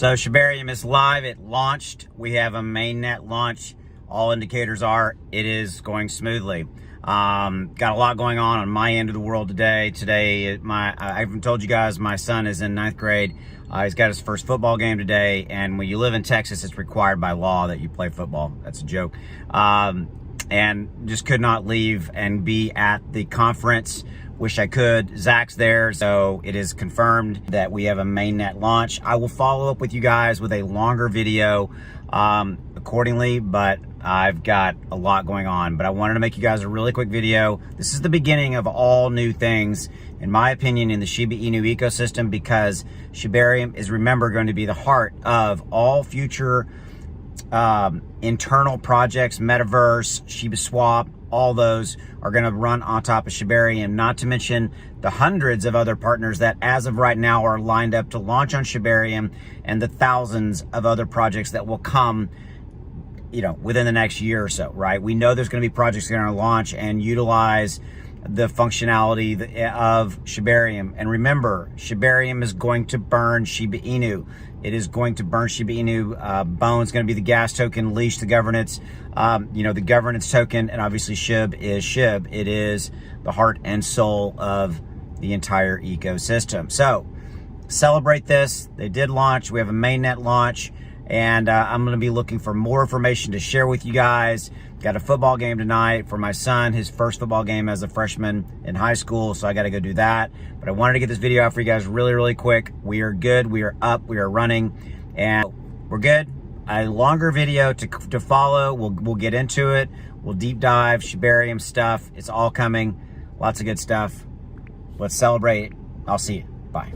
So Shibarium is live. It launched. We have a mainnet launch. All indicators are it is going smoothly. Got a lot going on my end of the world today. I haven't told you guys, my son is in 9th grade. He's got his first football game today. And when you live in Texas, it's required by law that you play football. That's a joke. And just could not leave and be at the conference. Wish I could. Zach's there, so it is confirmed that we have a mainnet launch. I will follow up with you guys with a longer video accordingly, but I've got a lot going on. But I wanted to make you guys a really quick video. This is the beginning of all new things, in my opinion, in the Shiba Inu ecosystem, because Shibarium is, remember, going to be the heart of all future internal projects, Metaverse, Shiba Swap. All those are going to run on top of Shibarium, not to mention the hundreds of other partners that as of right now are lined up to launch on Shibarium, and the thousands of other projects that will come, you know, within the next year or so, right? We know there's going to be projects that are going to launch and utilize the functionality of Shibarium. And remember, Shibarium is going to burn Shiba Inu. It is going to burn Shiba Inu. Bone's going to be the gas token, Leash the governance, the governance token, and obviously Shib is Shib. It is the heart and soul of the entire ecosystem. So celebrate this. They did launch. We have a mainnet launch, and I'm going to be looking for more information to share with you guys. Got a football game tonight for my son, his first football game as a freshman in high school, so I got to go do that. But I wanted to get this video out for you guys really, really quick. We are good. We are up. We are running, and we're good. A longer video to follow. We'll get into it. We'll deep dive Shibarium stuff. It's all coming. Lots of good stuff. Let's celebrate. I'll see you. Bye.